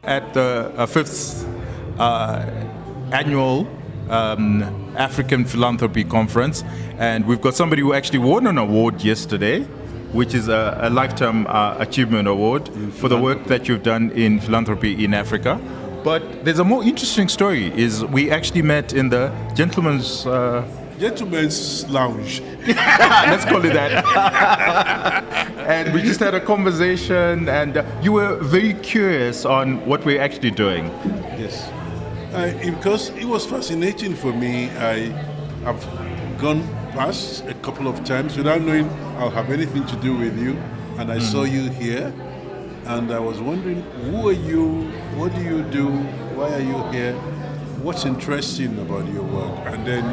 at the fifth annual African Philanthropy Conference, and we've got somebody who actually won an award yesterday, which is a Lifetime Achievement Award for the work that you've done in philanthropy in Africa. But there's a more interesting story, is we actually met in the gentleman's lounge. Let's call it that. And we just had a conversation, and you were very curious on what we're actually doing. Yes. Because it was fascinating for me. I have gone past a couple of times without knowing I'll have anything to do with you, and I saw you here, and I was wondering, who are you? What do you do? Why are you here? What's interesting about your work? And then,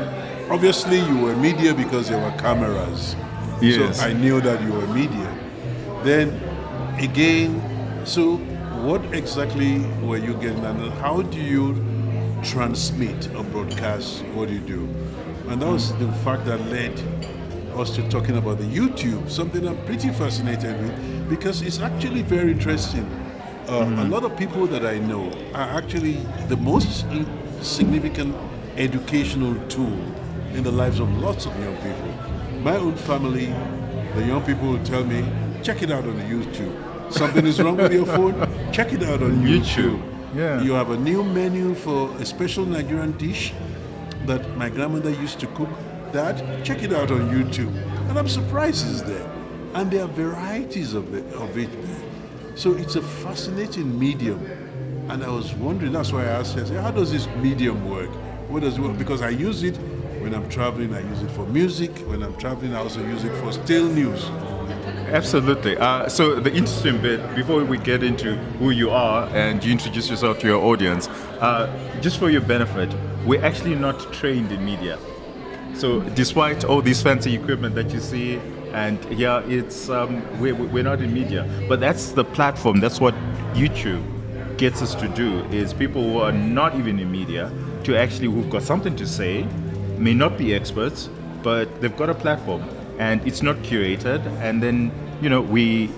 obviously, you were media because there were cameras. Yes. So I knew that you were media. Then, again, so what exactly were you getting, and how do you transmit or broadcast what you do? And that was the fact that led us to talking about the YouTube, something I'm pretty fascinated with, because it's actually very interesting. A lot of people that I know are actually the most significant educational tool in the lives of lots of young people. My own family, the young people will tell me, check it out on YouTube. Something is wrong with your phone, check it out on YouTube. Yeah. You have a new menu for a special Nigerian dish that my grandmother used to cook. Dad, check it out on YouTube. And I'm surprised it's there. And there are varieties of it there. So it's a fascinating medium. And I was wondering, that's why I asked her, how does this medium work? What does it work? Because I use it when I'm traveling, I use it for music. When I'm traveling, I also use it for stale news. Absolutely. So the interesting bit, before we get into who you are and you introduce yourself to your audience, just for your benefit, we're actually not trained in media. So despite all this fancy equipment that you see, and yeah, it's we're not in media, but that's the platform. That's what YouTube gets us to do, is people who are not even in media to actually, who've got something to say, may not be experts, but they've got a platform. And it's not curated, and then we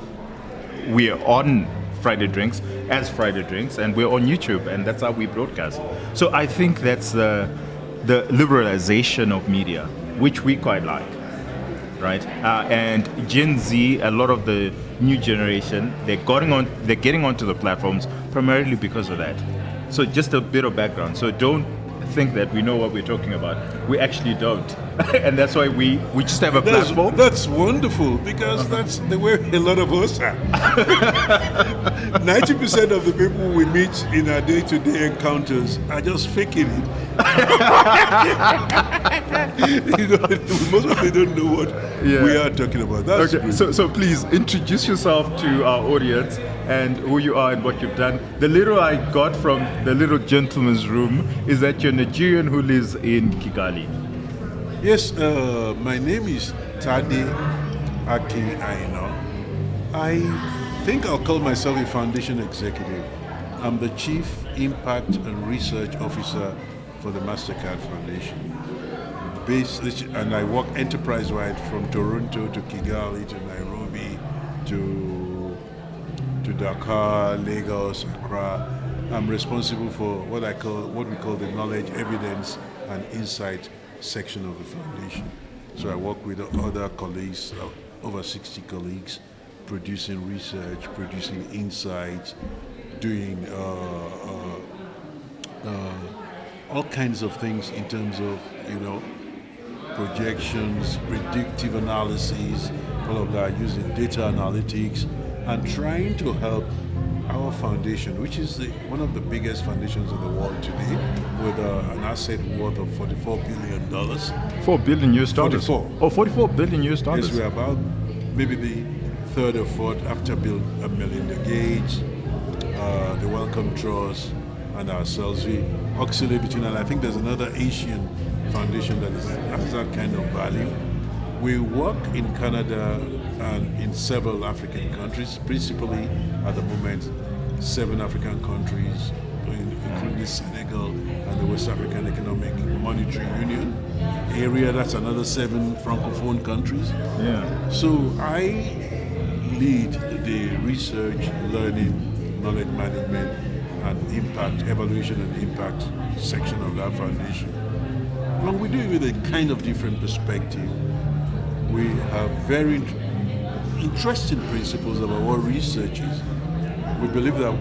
are on Friday Drinks as Friday Drinks, and we're on YouTube, and that's how we broadcast. So I think that's the liberalization of media, which we quite like, right? And Gen Z, a lot of the new generation, they're getting onto the platforms primarily because of that. So just a bit of background. So don't think that we know what we're talking about. We actually don't. And that's why we just have a platform. That's wonderful, because that's the way a lot of us are. 90% of the people we meet in our day-to-day encounters are just faking it. Most of them don't know what we are talking about. That's okay. So please introduce yourself to our audience and who you are and what you've done. The little I got from the little gentleman's room is that you're Nigerian who lives in Kigali. Yes, my name is Tade Aina. I think I'll call myself a foundation executive. I'm the Chief Impact and Research Officer for the MasterCard Foundation. And I work enterprise-wide from Toronto to Kigali to Nairobi to Dakar, Lagos, Accra. I'm responsible for what we call the knowledge, evidence, and insight section of the foundation. So I work with other colleagues, over 60 colleagues, producing research, producing insights, doing all kinds of things in terms of projections, predictive analysis, all of that, using data analytics, and trying to help our foundation, which is one of the biggest foundations in the world today, with an asset worth of $44 billion. $4 billion US dollars. 44. Oh, $44 billion US dollars. Yes, we're about maybe the third or fourth after Bill and Melinda Gates, the Wellcome Trust, and ourselves. We oscillate between, and I think there's another Asian foundation that has that kind of value. We work in Canada and in several African countries, principally at the moment 7 African countries, including Senegal and the West African Economic Monetary Union area. That's another 7 Francophone countries. Yeah. So I lead the research, learning, knowledge management, and impact, evaluation and impact section of that foundation. When we do it with a kind of different perspective, we have very interesting principles about what research is. We believe that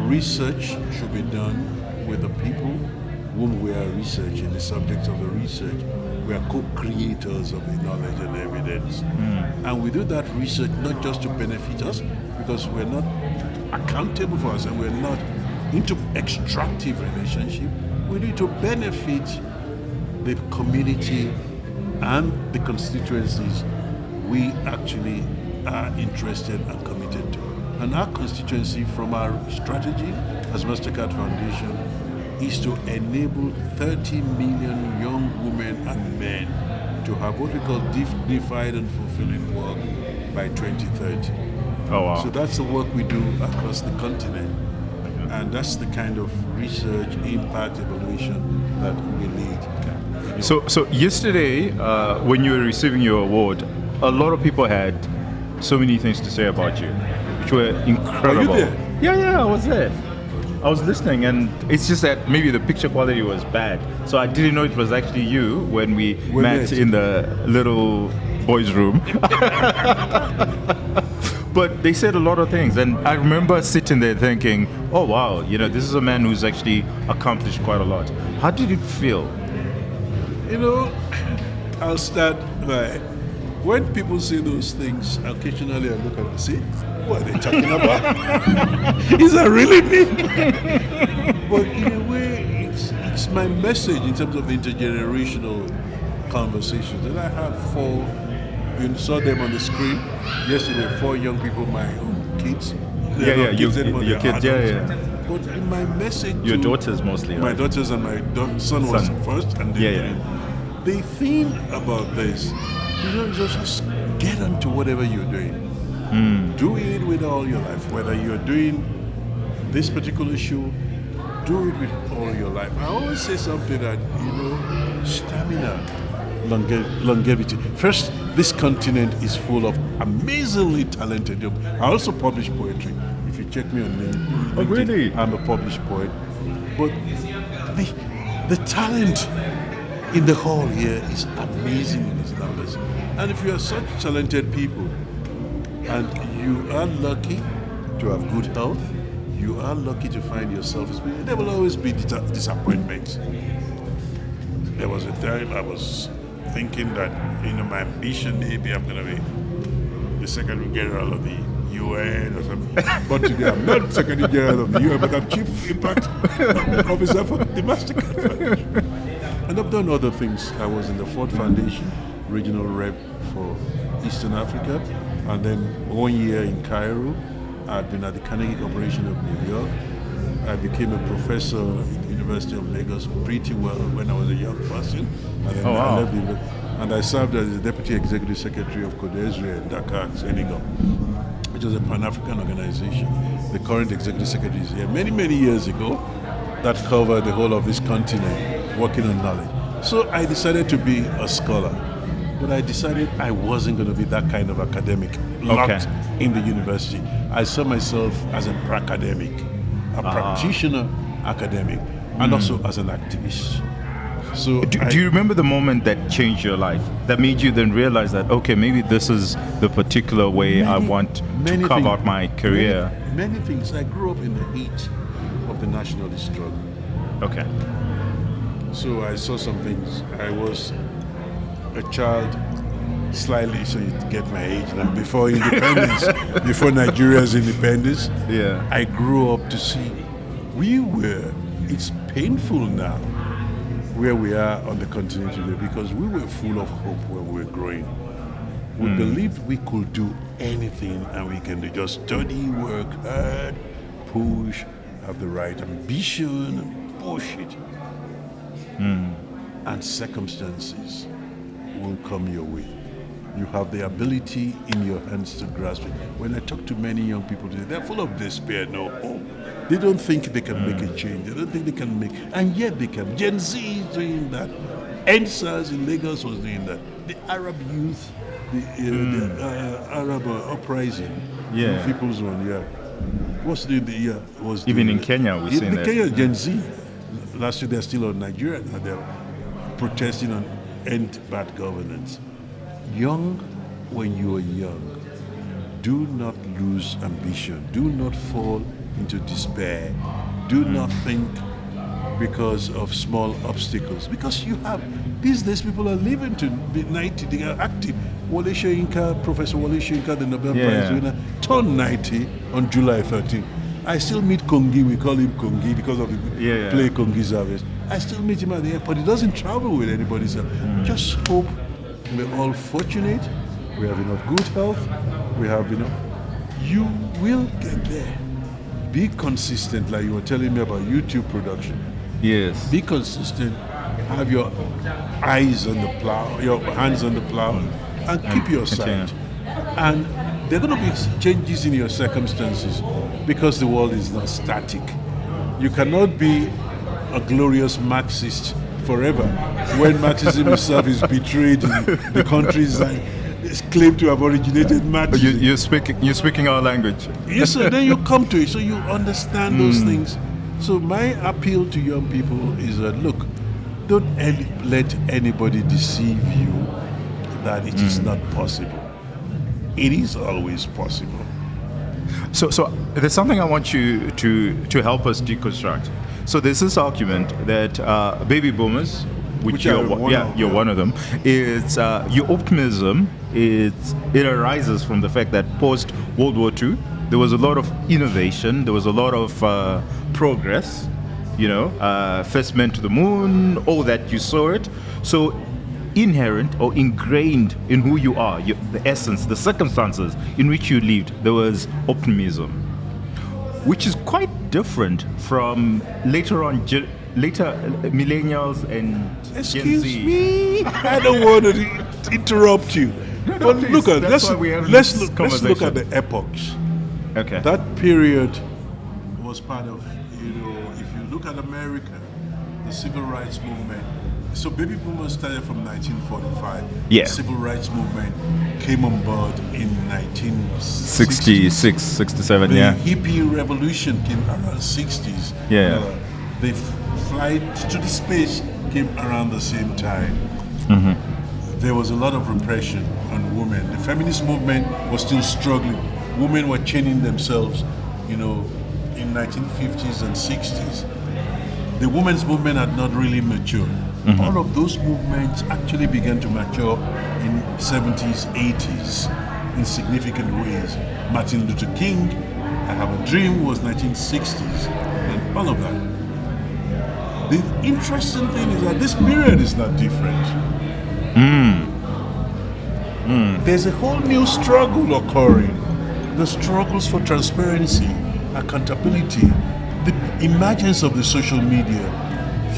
research should be done with the people whom we are researching, the subjects of the research. We are co-creators of the knowledge and evidence. And we do that research not just to benefit us, because we're not accountable for us and we're not into extractive relationship. We need to benefit the community and the constituencies we actually are interested and committed to. And our constituency, from our strategy as MasterCard Foundation, is to enable 30 million young women and men to have what we call dignified and fulfilling work by 2030. Oh, wow. So that's the work we do across the continent. And that's the kind of research, impact, evaluation that we lead. So yesterday, when you were receiving your award, a lot of people had so many things to say about you, which were incredible. Are you there? Yeah, I was there. I was listening, and it's just that maybe the picture quality was bad. So I didn't know it was actually you when we met in the little boys' room. But they said a lot of things, and I remember sitting there thinking, oh wow, this is a man who's actually accomplished quite a lot. How did it feel? I'll start by, when people say those things, occasionally I look at them and say, what are they talking about? Is that really me? But in a way, it's my message in terms of intergenerational conversations. And I have 4, you saw them on the screen yesterday, 4 young people, my own kids. Your kids, yeah. But in my message your daughters mostly, my right? daughters and my son was first, and the thing about this, just get onto whatever you're doing. Do it with all your life. Whether you're doing this particular issue, do it with all your life. I always say something that, stamina, longevity. First, this continent is full of amazingly talented young. I also publish poetry. If you check me on LinkedIn, oh really? I'm a published poet. But the talent in the hall here is amazing in its numbers. And if you are such talented people, and you are lucky to have good health, you are lucky to find yourself, there will always be disappointments. There was a time I was thinking that, my ambition, maybe I'm going to be the Secretary General of the UN or something. But today I'm not Secretary General of the UN, but I'm Chief Impact Officer for the MasterCard Foundation. And I've done other things. I was in the Ford Foundation, regional rep for Eastern Africa, and then 1 year in Cairo. I'd been at the Carnegie Corporation of New York. I became a professor at the University of Lagos pretty well when I was a young person. And then I left and I served as the Deputy Executive Secretary of Codesre in Dakar, Senegal, which is a Pan-African organization. The current Executive Secretary is here many, many years ago that covered the whole of this continent, working on knowledge. So I decided to be a scholar. But I decided I wasn't going to be that kind of academic, locked in the university. I saw myself as an academic, a practitioner academic, and also as an activist. So do you remember the moment that changed your life, that made you then realize that, okay, maybe this is the particular way I want to carve out my career? Many things. I grew up in the heat of the nationalist struggle. Okay. So I saw some things. I was a child, slightly, so you get my age now, before independence, before Nigeria's independence. Yeah. I grew up to see it's painful now where we are on the continent today, because we were full of hope when we were growing. We believed we could do anything, and we can just study, work hard, push, have the right ambition, and push it. And circumstances will come your way. You have the ability in your hands to grasp it. When I talk to many young people today, they're full of despair, no hope. They don't think they can make a change. They don't think they can make, and yet they can. Gen Z is doing that. NSAS in Lagos was doing that. The Arab youth, the Arab uprising, People's One, what's the year was Even doing in Kenya, we've seen in that. Kenya, Gen Z. Last year they're still on Nigeria. And they're protesting on end bad governance. Young, when you are young, do not lose ambition. Do not fall into despair. Do not think because of small obstacles. Because you have, these days people are living to be 90, they are active. Wole Soyinka, Professor Wole Soyinka, the Nobel Prize winner, turned 90 on July 13. I still meet Kongi, we call him Kongi because of the play Kongi service. I still meet him at the airport. He doesn't travel with anybody. So just hope we're all fortunate. We have enough good health. We have enough. You will get there. Be consistent, like you were telling me about YouTube production. Yes. Be consistent. Have your eyes on the plow, your hands on the plow, and keep your sight. And there are going to be changes in your circumstances because the world is not static. You cannot be a glorious Marxist forever when Marxism itself is betrayed in the countries that claim to have originated Marxism. You're speaking our language. Yes, sir. Then you come to it, so you understand those things. So my appeal to young people is that, look, don't let anybody deceive you that it is not possible. It is always possible. So there's something I want you to help us deconstruct. So there's this argument that baby boomers, which you're one of them, is your optimism. It arises from the fact that post World War II, there was a lot of innovation, there was a lot of progress. First man to the moon, all that, you saw it. So inherent or ingrained in who you are, the essence, the circumstances in which you lived, there was optimism, which is quite different from later millennials and Gen Z. Excuse me, I don't want to interrupt you. No, but please, look at let's look at the epochs. Okay. That period was part of, if you look at America, the civil rights movement. So baby boomers started from 1945. Yeah. The civil rights movement came on board in 1966, 67, the yeah. hippie revolution came around 60s. Yeah. The flight to the space came around the same time. There was a lot of repression on women. The feminist movement was still struggling. Women were chaining themselves, in 1950s and 60s. The women's movement had not really matured. All of those movements actually began to mature in 70s, 80s in significant ways. Martin Luther King, I Have a Dream was 1960s, and all of that. The interesting thing is that this period is not different. There's a whole new struggle occurring. The struggles for transparency, accountability, the emergence of the social media.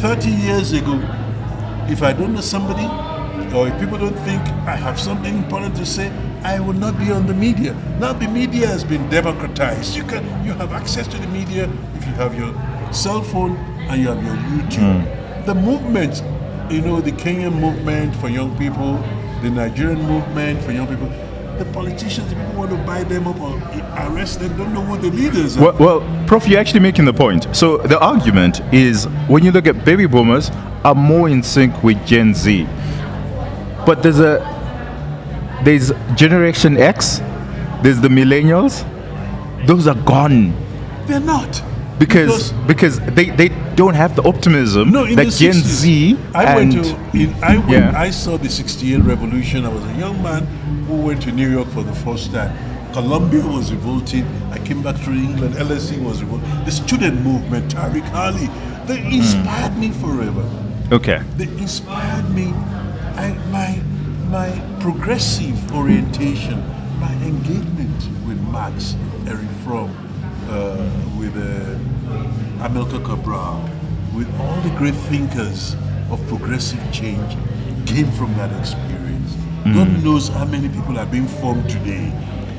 30 years ago, if I don't know somebody, or if people don't think I have something important to say, I will not be on the media. Now the media has been democratized. You have access to the media if you have your cell phone and you have your YouTube. The movement, the Kenyan movement for young people, the Nigerian movement for young people, the politicians, the people want to buy them up or arrest them, don't know who the leaders are. Well, Prof, you're actually making the point. So the argument is, when you look at baby boomers, are more in sync with Gen Z. But there's Generation X, there's the millennials. Those are gone. They're not. Because they don't have the optimism that Gen Z I saw the 68 revolution. I was a young man who went to New York for the first time. Colombia was revolting. I came back to England. LSE was revolting. The student movement, Tariq Ali, they inspired me forever. Okay. They inspired me. My progressive orientation, my engagement with Marx, Eric Fromm, with Amilcar Cabral, with all the great thinkers of progressive change, came from that experience. God knows how many people are being formed today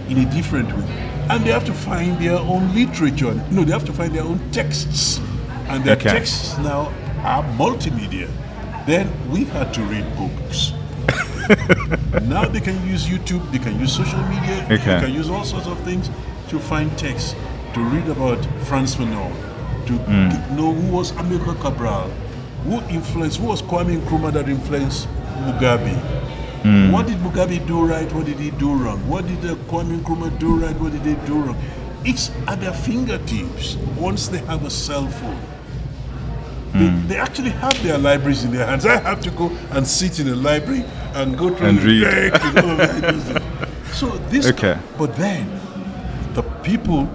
in a different way. And they have to find their own literature. No, they have to find their own texts. And their texts now are multimedia. Then we had to read books. Now they can use YouTube, they can use social media, they can use all sorts of things to find texts. to read about Franz Fanon, to know who was Amilcar Cabral, who was Kwame Nkrumah that influenced Mugabe. What did Mugabe do right? What did he do wrong? What did Kwame Nkrumah do right? What did they do wrong? It's at their fingertips once they have a cell phone. They actually have their libraries in their hands. I have to go and sit in a library and go through and the read. deck and all of that. So this, but then the people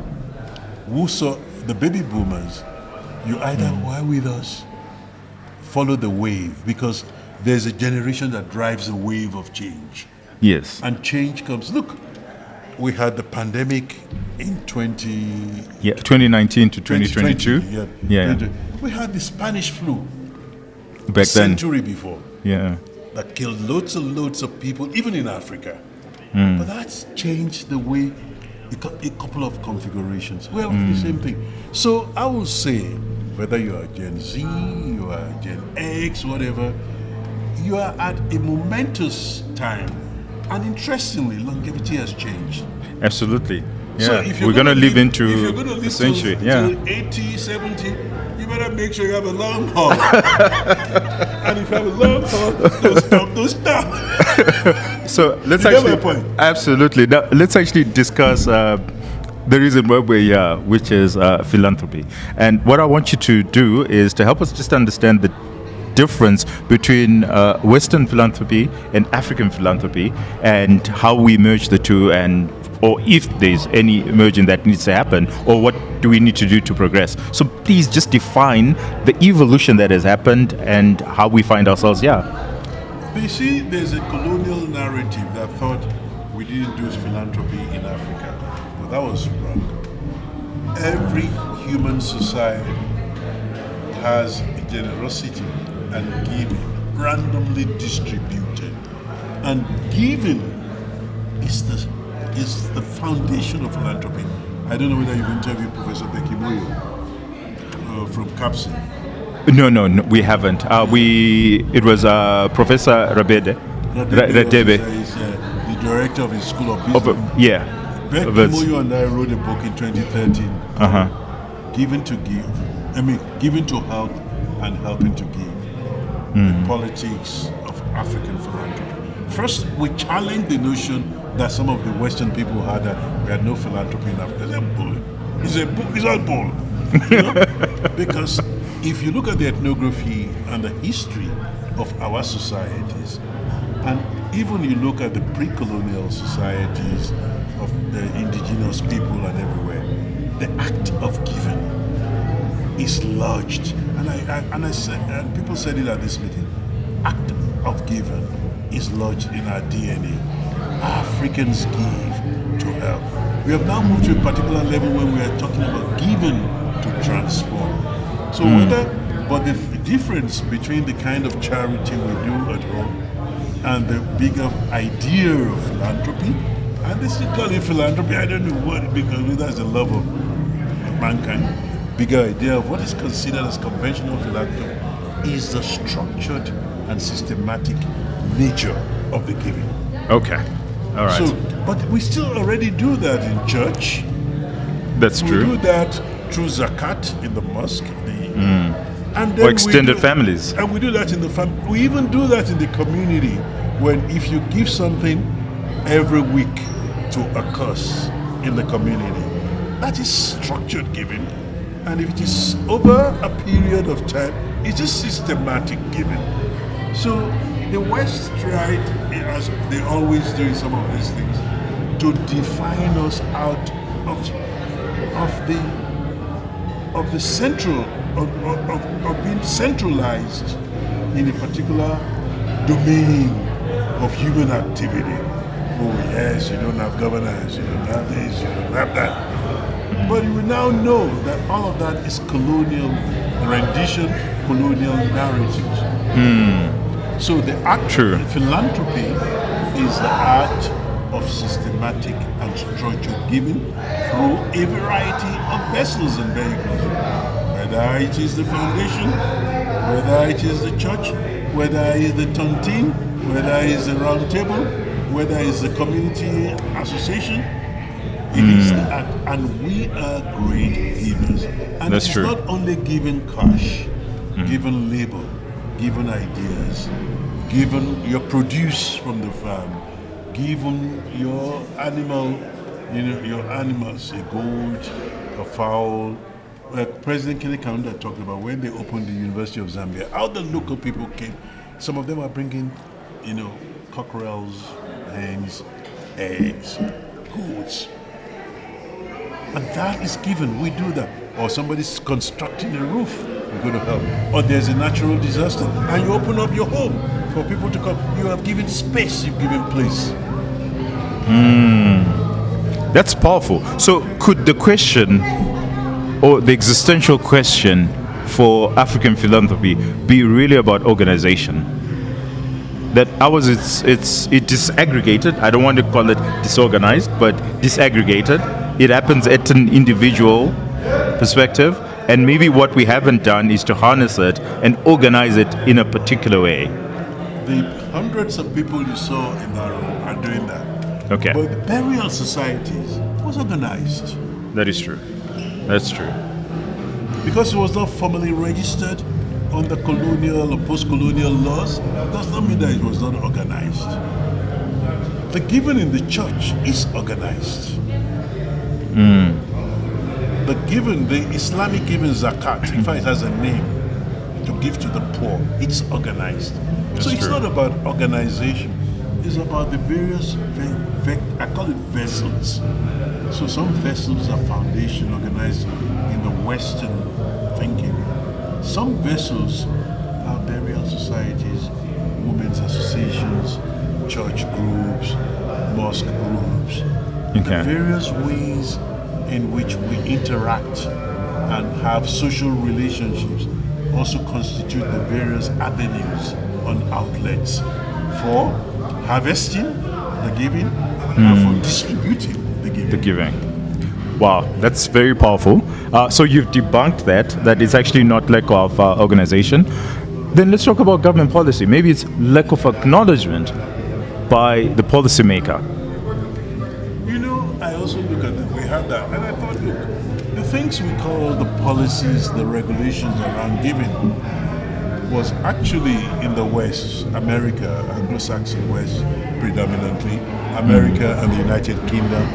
who saw the baby boomers, you either were with us, follow the wave, because there's a generation that drives a wave of change. Yes. And change comes. Look, we had the pandemic in 2019 to 2022. 2020. We had the Spanish flu Back then. century before. Yeah. That killed loads and loads of people, even in Africa. But that's changed the way, a couple of configurations. Well, the same thing. So I will say, whether you are Gen Z, you are Gen X, whatever, you are at a momentous time. And interestingly, longevity has changed. Absolutely. Yeah. So if we're going to live into if you're going to live the century. till 80, 70, you better make sure you have a long haul. And if you have a long haul, don't stop. So let's You get my actually, point? absolutely. Now, let's actually discuss the reason why we're here, which is philanthropy. And what I want you to do is to help us just understand the difference between Western philanthropy and African philanthropy, and how we merge the two, and or if there's any merging that needs to happen, or what do we need to do to progress. So please just define the evolution that has happened and how we find ourselves here. You see, there's a colonial narrative that thought we didn't do philanthropy in Africa. But that was wrong. Every human society has a generosity and giving, randomly distributed. And giving is the foundation of philanthropy. I don't know whether you've interviewed Professor Becky Moyo from CAPSI. No, we haven't. It was Professor Radebe. He's the director of his School of Business. Becky Moyo and I wrote a book in 2013. Giving to give. Giving to help and helping to give. The politics of African philanthropy. First, we challenged the notion that some of the Western people had, that we had no philanthropy in Africa. It's all bull. You know? Because if you look at the ethnography and the history of our societies, and even you look at the pre-colonial societies of the indigenous people and everywhere, the act of giving is lodged. And I said, and people said it at this meeting, act of giving is lodged in our DNA. Africans give to help. We have now moved to a particular level where we are talking about giving to transform. So but the difference between the kind of charity we do at home and the bigger idea of philanthropy, and this is called it philanthropy, I don't know what, because that's the love of mankind, bigger idea of what is considered as conventional philanthropy is the structured and systematic nature of the giving. Okay. All right. So, but we still already do that in church. That's true. We do that through zakat in the mosque. And then or extended families. And we do that in the family. We even do that in the community, when if you give something every week to a cause in the community, that is structured giving. And if it is over a period of time, it's just systematic giving. So the West tried, as they always do in some of these things, to define us out of the central of being centralized in a particular domain of human activity. Oh yes, you don't have governance, you don't have this, you don't have that. But you now know that all of that is colonial rendition, colonial narratives. So the act of philanthropy is the art of systematic and structured giving through a variety of vessels and vehicles. Whether it is the foundation, whether it is the church, whether it is the tontine, whether it is the round table, whether it is the community association, It is, and we are great givers. And That's it's true. not only giving cash, giving labor, giving ideas, giving your produce from the farm, giving your animal, your animals, a goat, a fowl. Like President Kennedy Kaunda talked about when they opened the University of Zambia, how the local people came. Some of them are bringing, cockerels, hens, eggs, goats. And that is given. We do that. Or somebody's constructing a roof, we're going to help. Or there's a natural disaster, and you open up your home for people to come. You have given space, you've given place. That's powerful. So could the question or the existential question for African philanthropy be really about organization? That ours it disaggregated. I don't want to call it disorganized, but disaggregated. It happens at an individual perspective, and maybe what we haven't done is to harness it and organize it in a particular way. The hundreds of people you saw in that room are doing that. Okay. But the burial societies was organized. That is true. That's true. Because it was not formally registered under colonial or post-colonial laws, does not mean that it was not organized. The giving in the church is organized. The giving, the Islamic giving zakat, in fact it has a name, to give to the poor, it's organized. So it's not about organization, it's about the various, I call it vessels. So some vessels are foundation organized in the Western thinking. Some vessels are burial societies, women's associations, church groups, mosque groups. The various ways in which we interact and have social relationships also constitute the various avenues and outlets for harvesting the giving and for distributing the giving. The giving. Wow, that's very powerful. So you've debunked that it's actually not lack of organization. Then let's talk about government policy. Maybe it's lack of acknowledgement by the policymaker. I also look at that. We had that. And I thought, look, the things we call the policies, the regulations around giving was actually in the West, America, Anglo-Saxon West predominantly, America and the United Kingdom,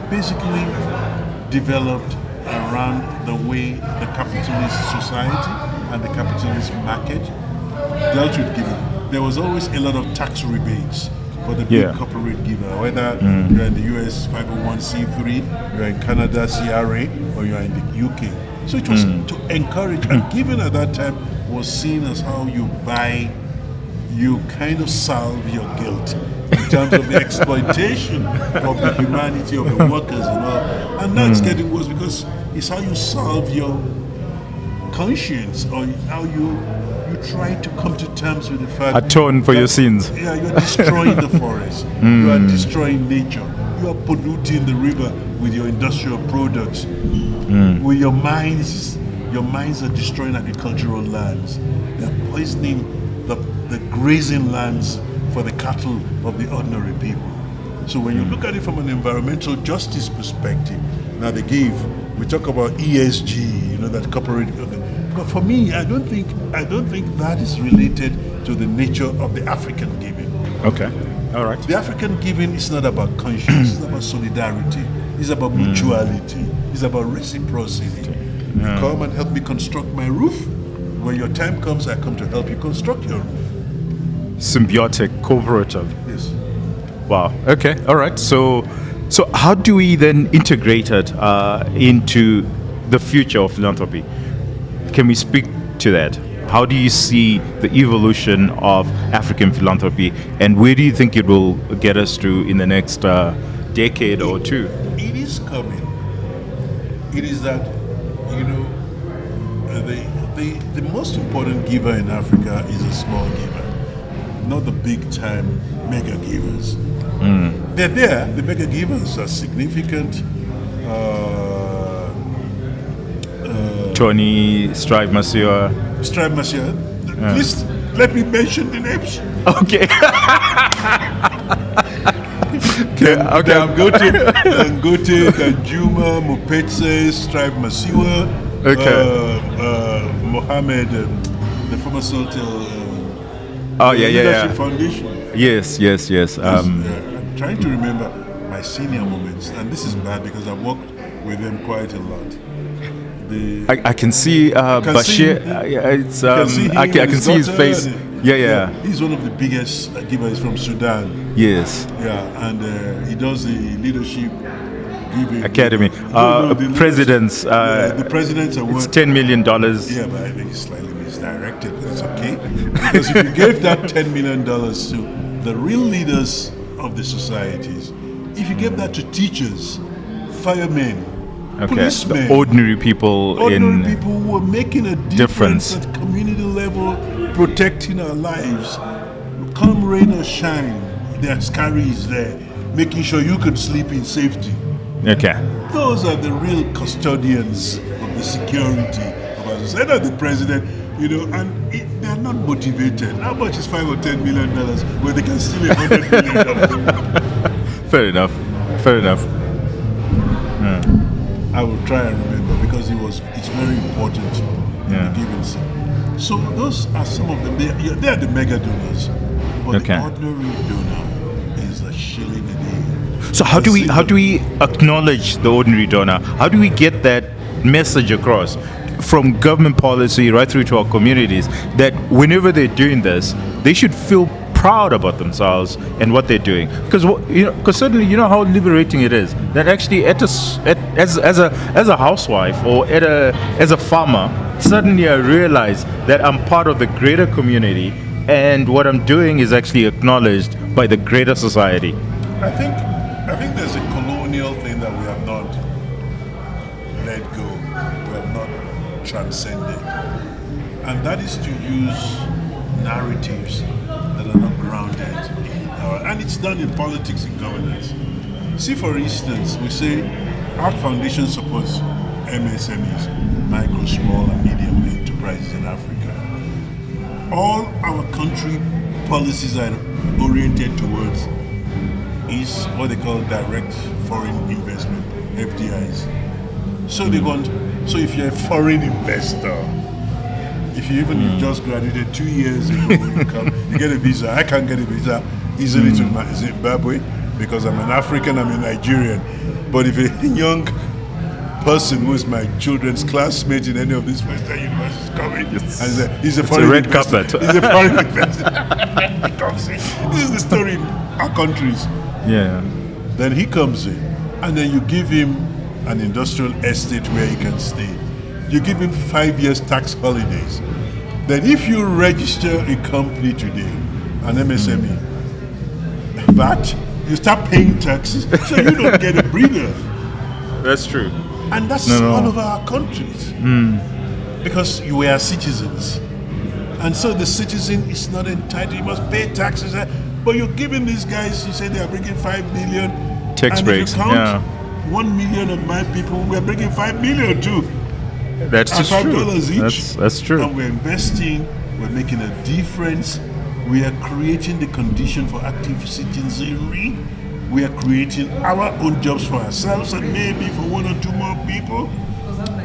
basically developed around the way the capitalist society and the capitalist market dealt with giving. There was always a lot of tax rebates for the big corporate giver, whether you're in the US 501c3, you're in Canada CRA, or you're in the UK. So it was to encourage, and giving at that time was seen as how you kind of salve your guilt in terms of the exploitation of the humanity of the workers and all. And now it's getting worse because it's how you salve your conscience, or how you try to come to terms with the fact atone for your sins. Yeah, you're destroying the forest. You are destroying nature. You are polluting the river with your industrial products. With your minds are destroying agricultural lands. They're poisoning the grazing lands for the cattle of the ordinary people. So when you look at it from an environmental justice perspective, now we talk about ESG, that corporate. But for me, I don't think that is related to the nature of the African giving. Okay, all right. The African giving is not about conscience, it's about solidarity, it's about mutuality, it's about reciprocity. You come and help me construct my roof. When your time comes, I come to help you construct your roof. Symbiotic, cooperative. Yes. Wow. Okay. All right. So how do we then integrate it into the future of philanthropy? Can we speak to that? How do you see the evolution of African philanthropy, and where do you think it will get us to in the next decade or two? It is coming. It is that, the most important giver in Africa is a small giver, not the big time mega givers. They're there. The mega givers are significant. Tony, Strive Monsieur. Please let me mention the names. Okay. Okay. Dangote, Danjuma, Mopetse, Strive Masiwa, Mohammed, the former Sultan, Leadership Foundation. Yes. I'm trying to remember my senior moments, and this is bad because I've worked with them quite a lot. I can see Bashir. I can see his face. He's one of the biggest givers from Sudan. Yes. Yeah, and he does the leadership giving academy. The President's award. It's $10 million. Yeah, but I think it's slightly misdirected. But it's okay because if you gave that $10 million to the real leaders of the societies, if you gave that to teachers, firemen, policemen, the ordinary people who are making a difference at community level, protecting our lives, come rain or shine, their scary is there, making sure you could sleep in safety. Okay. Those are the real custodians of the security of our society. Not the president, and they're not motivated. How much is $5 or $10 million where they can steal $100 million? Fair enough. I will try and remember because it's very important in the giving scene. So those are some of them. They are the mega donors. But the ordinary donor is a shilling a day. So how do we acknowledge the ordinary donor? How do we get that message across from government policy right through to our communities that whenever they're doing this, they should feel proud about themselves and what they're doing? Because certainly how liberating it is that actually as a housewife or as a farmer, suddenly I realize that I'm part of the greater community and what I'm doing is actually acknowledged by the greater society. I think there's a colonial thing that we have not let go, we have not transcended, and that is to use narratives that are not grounded in and it's done in politics and governance. See, for instance, we say our foundation supports MSMEs, micro, small, and medium enterprises in Africa. All our country policies are oriented towards is what they call direct foreign investment, FDIs. So if you're a foreign investor, if you just graduated 2 years ago, you get a visa. I can't get a visa easily to Zimbabwe because I'm an African, I'm a Nigerian. But if a young person who is my children's classmate in any of these Western universities coming, and he's a foreign red carpet. He's a foreign investor. He comes in. This is the story in our countries. Yeah. Then he comes in, and then you give him an industrial estate where he can stay. You give him 5 years tax holidays. Then if you register a company today, an MSME, VAT, you start paying taxes, so you don't get a breather. That's true. And that's all over our countries. Because you are citizens. And so the citizen is not entitled, he must pay taxes. But you're giving these guys, you say they are bringing 5 million. Tax breaks, if you count 1 million of my people, we are bringing 5 million too. That's just true. $5 each. That's true. And we're investing, we're making a difference. We are creating the condition for active citizenry. We are creating our own jobs for ourselves and maybe for 1 or 2 more people.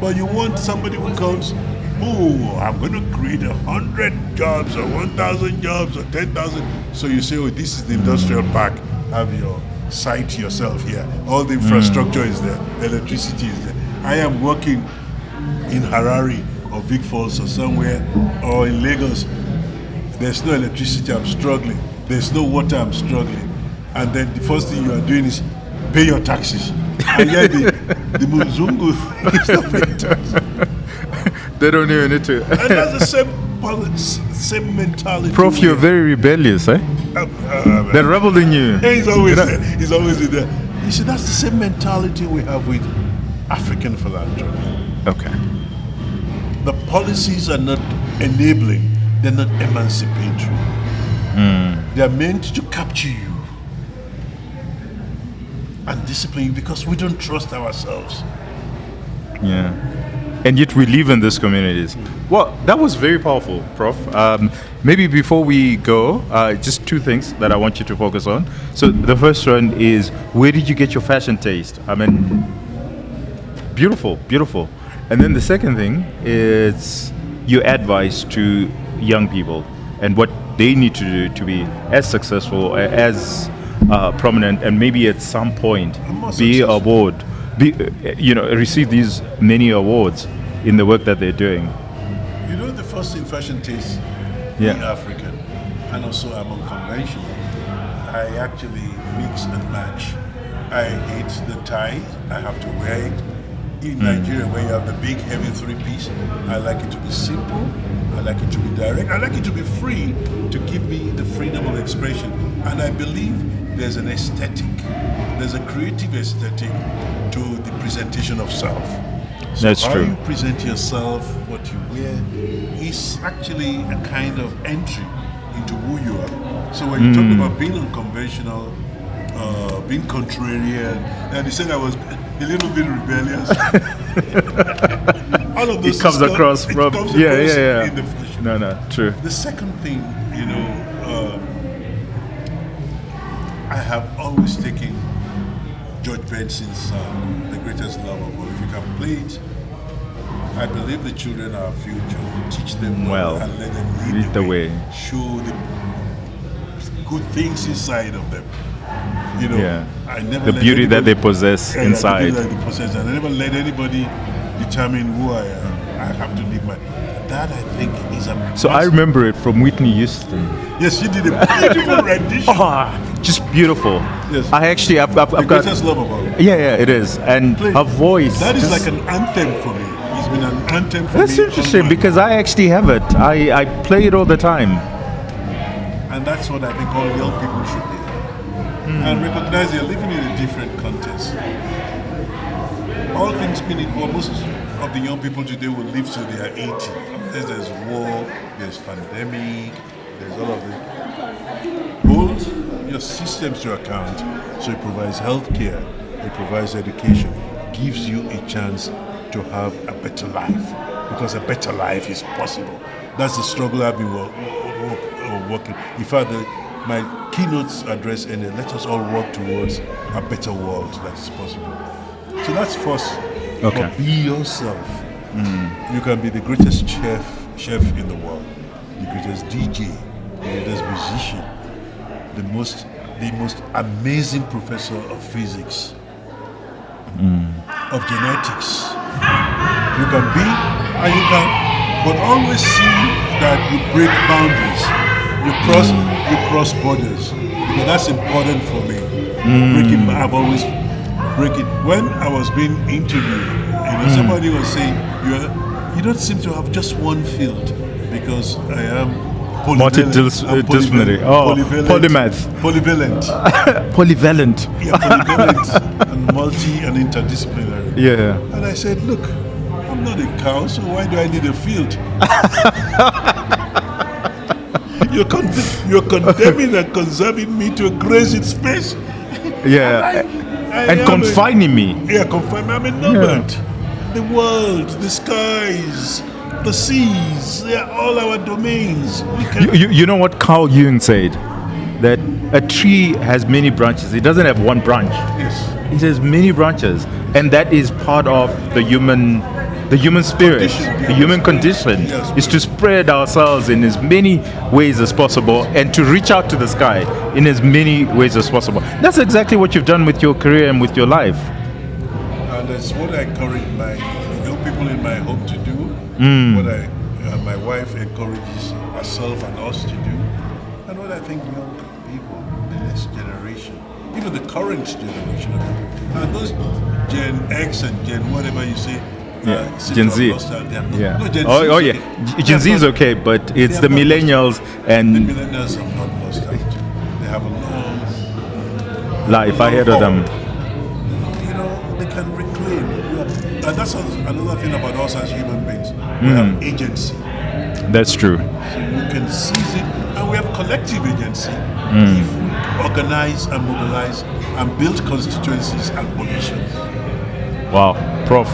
But you want somebody who comes, I'm going to create 100 jobs or 1,000 jobs or 10,000. So you say, this is the industrial park. Have your site yourself here. All the infrastructure is there. Electricity is there. I am working in Harare or Vic Falls or somewhere, or in Lagos. There's no electricity, I'm struggling. There's no water, I'm struggling. And then the first thing you are doing is pay your taxes. And yet the Muzungu is not paying taxes. They don't even need to. And that's the same mentality. Prof, you're very rebellious, eh? They're rebel in you. He's always there. He's always there. You see, that's the same mentality we have with African philanthropy. Okay. The policies are not enabling. They're not emancipatory. They're meant to capture you and discipline you because we don't trust ourselves. Yeah. and yet we live in these communities. Well, that was very powerful, Prof. Maybe before we go, just two things that I want you to focus on. So the first one is, where did you get your fashion taste? I mean, beautiful, beautiful. And then the second thing is your advice to young people and what they need to do to be as successful, as prominent, and maybe at some point receive these many awards in the work that they're doing. You know, the first in fashion taste, being African, and also I'm unconventional. I actually mix and match. I hate the tie. I have to wear it. In Nigeria, where you have the big, heavy three-piece, I like it to be simple. I like it to be direct. I like it to be free, to give me the freedom of expression. And I believe there's an aesthetic, there's a creative aesthetic to the presentation of self. So That's true. How you present yourself, what you wear, is actually a kind of entry into who you are. So when you talk about being unconventional, being contrarian, and he said I was a little bit rebellious. All of those It comes across from in the fashion. No, true. The second thing, I have always taken George Benson's song, The Greatest Love of All. If you can play it, I believe the children are our future. Teach them well and let them lead the way. Show the good things inside of them. I never the beauty that they possess inside. The beauty that they possess, and I never let anybody determine who I am. I have to live my. That I think is a. So I remember it from Whitney Houston. Yes, she did a beautiful rendition. Just beautiful. Yes. I actually, I've got. The greatest love of all. Yeah, it is, and her voice. That is like an anthem for me. It's been an anthem for me. That's interesting because I actually have it. I play it all the time. And that's what I think all young people should do. And recognize they're living in a different context. All things being equal, most of the young people today will live till they are 80. There's war, there's pandemic, there's all of it. Hold your systems to account. So it provides healthcare, it provides education, gives you a chance to have a better life. Because a better life is possible. That's the struggle I've been working. In fact, my keynote address ended, let us all work towards a better world that is possible. So that's first. Okay. But be yourself. You can be the greatest chef in the world, the greatest DJ, the greatest musician, the most amazing professor of physics, of genetics. You can be, and you can, but always see that you break boundaries. You cross borders. Because that's important for me. I've always breaking. When I was being interviewed, somebody was saying, you don't seem to have just one field, because I am multidisciplinary. Polymath. Polyvalent. Polyvalent. Yeah, polyvalent and and interdisciplinary. Yeah. And I said, look, I'm not a cow, so why do I need a field? You're condemning and conserving me to a grazing space. Yeah. And confining me. Yeah, confining me. I'm a nomad. Yeah. The world, the skies, the seas, they're all our domains. You know what Carl Jung said? That a tree has many branches. It doesn't have one branch. Yes. It has many branches. And that is part of the human spirit, the human condition, is to spread ourselves in as many ways as possible and to reach out to the sky in as many ways as possible. That's exactly what you've done with your career and with your life. And that's what I encourage my young people in my home to do, what my wife encourages herself and us to do, and what I think young people, the next generation, even the current generation of people, and those Gen X and Gen whatever you say, Gen Z. Yeah. No, Gen Z is okay, but it's the millennials and the millennials have not lost out. They have a long life ahead of them. They can reclaim. And that's another thing about us as human beings. We have agency. That's true. So we can seize it, and we have collective agency if we organize and mobilize and build constituencies and coalitions. Wow, Prof.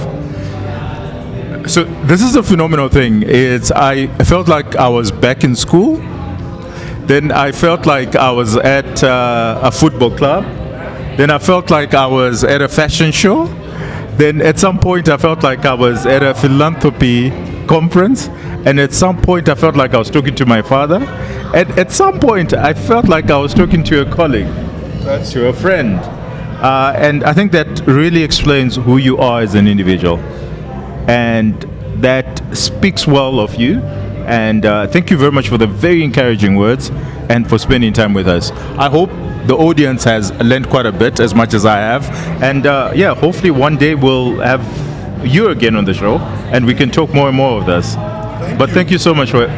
So this is a phenomenal thing. I felt like I was back in school. Then I felt like I was at a football club. Then I felt like I was at a fashion show. Then at some point I felt like I was at a philanthropy conference. And at some point I felt like I was talking to my father. And at some point I felt like I was talking to a colleague, to a friend. And I think that really explains who you are as an individual. And that speaks well of you. And thank you very much for the very encouraging words and for spending time with us. I hope the audience has learned quite a bit, as much as I have. And yeah, hopefully one day we'll have you again on the show and we can talk more and more of this. Thank you so much for